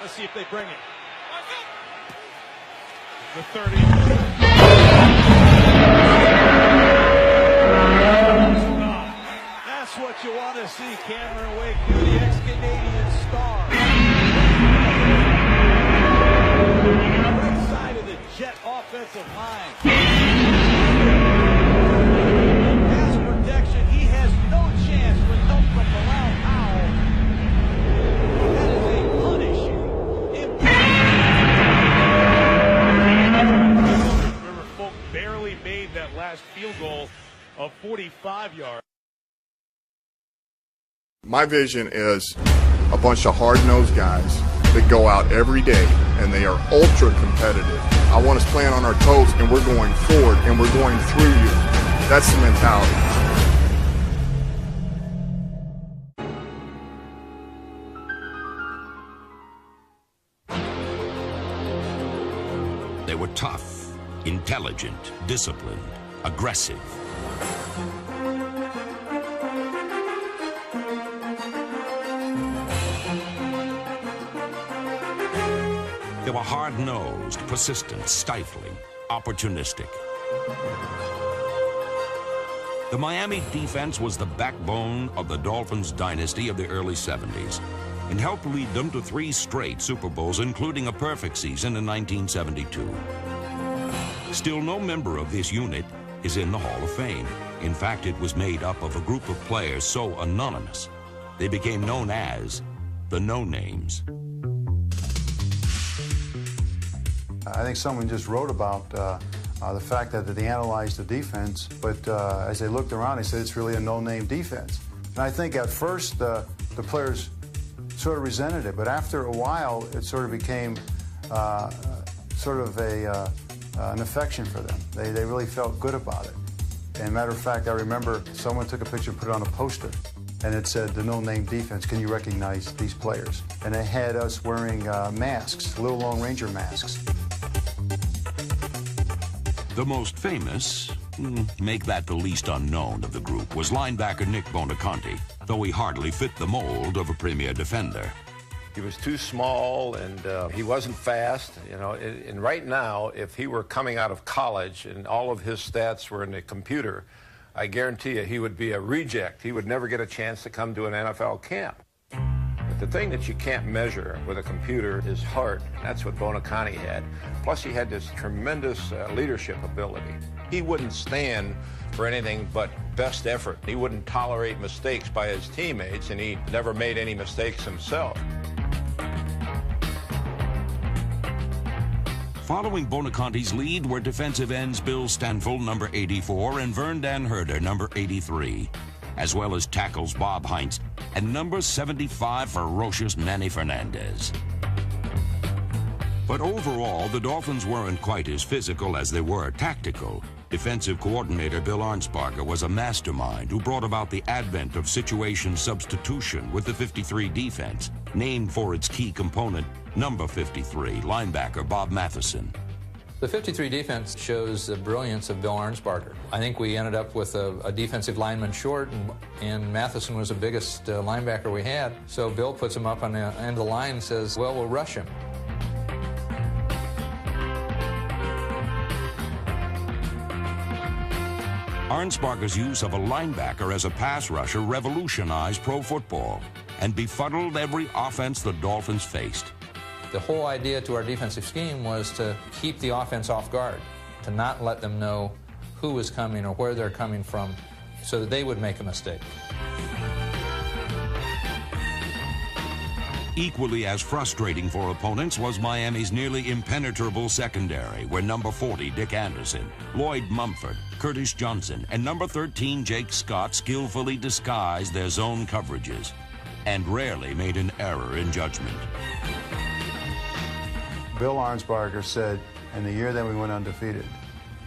Let's see if they bring it. The 30. That's what you want to see, Cameron Wake do, the ex-Canadian star. Right side of the Jet offensive line. Pass protection, he has no chance with help from Bilal Powell. That is a punishing impact. Remember, Folk barely made that last field goal of 45 yards. My vision is a bunch of hard-nosed guys that go out every day and they are ultra competitive. I want us playing on our toes and we're going forward and we're going through you. That's the mentality. They were tough, intelligent, disciplined, aggressive. They were hard-nosed, persistent, stifling, opportunistic. The Miami defense was the backbone of the Dolphins dynasty of the early 70s and helped lead them to 3 straight Super Bowls, including a perfect season in 1972. Still, no member of this unit is in the Hall of Fame. In fact, it was made up of a group of players so anonymous, they became known as the No-Names. I think someone just wrote about the fact that they analyzed the defense, but as they looked around, they said it's really a no-name defense. And I think at first the players sort of resented it, but after a while, it sort of became sort of an affection for them. They really felt good about it. And matter of fact, I remember someone took a picture and put it on a poster, and it said, the no-name defense, can you recognize these players? And they had us wearing masks, little Lone Ranger masks. The most famous, make that the least unknown of the group, was linebacker Nick Bonaconte, though he hardly fit the mold of a premier defender. He was too small and he wasn't fast, you know, and right now, if he were coming out of college and all of his stats were in the computer, I guarantee you he would be a reject. He would never get a chance to come to an NFL camp. But the thing that you can't measure with a computer is heart. That's what Bonaconte had. Plus, he had this tremendous leadership ability. He wouldn't stand for anything but best effort. He wouldn't tolerate mistakes by his teammates, and he never made any mistakes himself. Following Bonaconte's lead were defensive ends Bill Stanfill, number 84, and Vern Dan Herder, number 83, as well as tackles Bob Heinz and number 75, ferocious Manny Fernandez. But overall, the Dolphins weren't quite as physical as they were tactical. Defensive coordinator Bill Arnsparger was a mastermind who brought about the advent of situation substitution with the 53 defense, named for its key component, number 53, linebacker Bob Matheson. The 53 defense shows the brilliance of Bill Arnsparger. I think we ended up with a defensive lineman short, and Matheson was the biggest linebacker we had. So Bill puts him up on the end of the line and says, well, we'll rush him. Arnsparger's use of a linebacker as a pass rusher revolutionized pro football and befuddled every offense the Dolphins faced. The whole idea to our defensive scheme was to keep the offense off guard, to not let them know who was coming or where they're coming from so that they would make a mistake. Equally as frustrating for opponents was Miami's nearly impenetrable secondary, where number 40, Dick Anderson, Lloyd Mumford, Curtis Johnson, and number 13, Jake Scott, skillfully disguised their zone coverages and rarely made an error in judgment. Bill Arnsparger said, in the year that we went undefeated,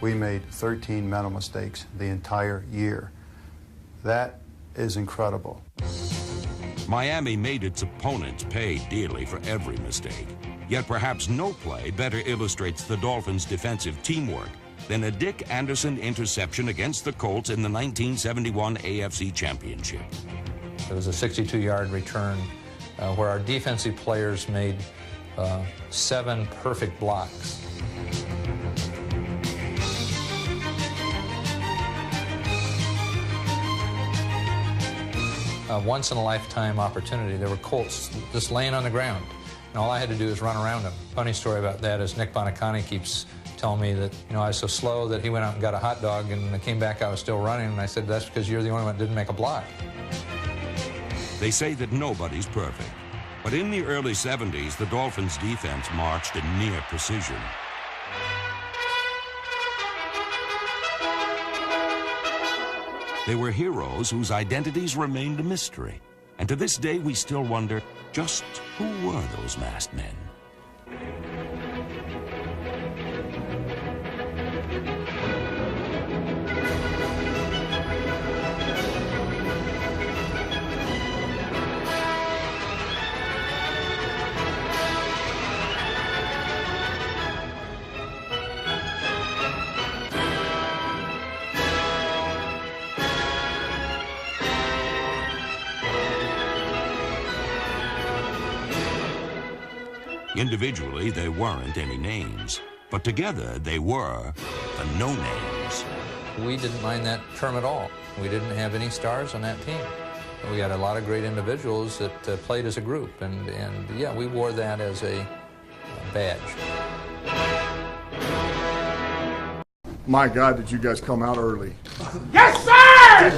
we made 13 mental mistakes the entire year. That is incredible. Miami made its opponents pay dearly for every mistake. Yet perhaps no play better illustrates the Dolphins' defensive teamwork than a Dick Anderson interception against the Colts in the 1971 AFC Championship. It was a 62-yard return where our defensive players made 7 perfect blocks. A once-in-a-lifetime opportunity. There were colts just laying on the ground, and all I had to do was run around them. Funny story about that is Nick Bonacani keeps telling me that, I was so slow that he went out and got a hot dog, and when I came back I was still running, and I said, that's because you're the only one that didn't make a block. They say that nobody's perfect, but in the early 70s, the Dolphins' defense marched in near precision. They were heroes whose identities remained a mystery. And to this day, we still wonder, just who were those masked men? Individually, they weren't any names, but together they were the no-names. We didn't mind that term at all. We didn't have any stars on that team. We had a lot of great individuals that played as a group, and yeah, we wore that as a badge. My God, did you guys come out early? Yes, sir!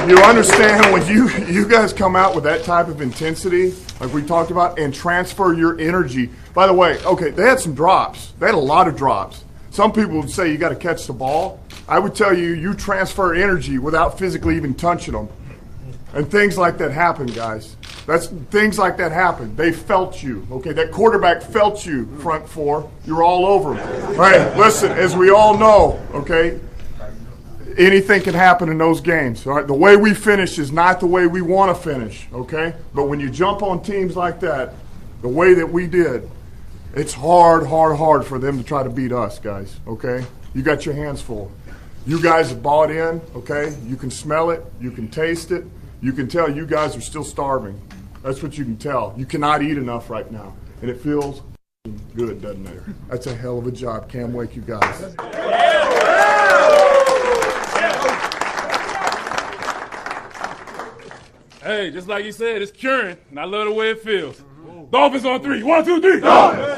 You understand when you guys come out with that type of intensity, like we talked about, and transfer your energy. By the way, okay, they had some drops. They had a lot of drops. Some people would say you got to catch the ball. I would tell you, you transfer energy without physically even touching them. And things like that happen, guys. Things like that happen. They felt you, okay? That quarterback felt you, front four. You're all over them. All right, listen, as we all know, okay, anything can happen in those games. All right, the way we finish is not the way we want to finish, okay? But when you jump on teams like that, the way that we did, it's hard for them to try to beat us, guys, okay? You got your hands full. You guys have bought in, okay? You can smell it. You can taste it. You can tell you guys are still starving. That's what you can tell. You cannot eat enough right now. And it feels good, doesn't it? That's a hell of a job. Can't wait, you guys. Hey, just like you said, it's curing, and I love the way it feels. Dolphins on 3. 1, 2, 3. Dolphins!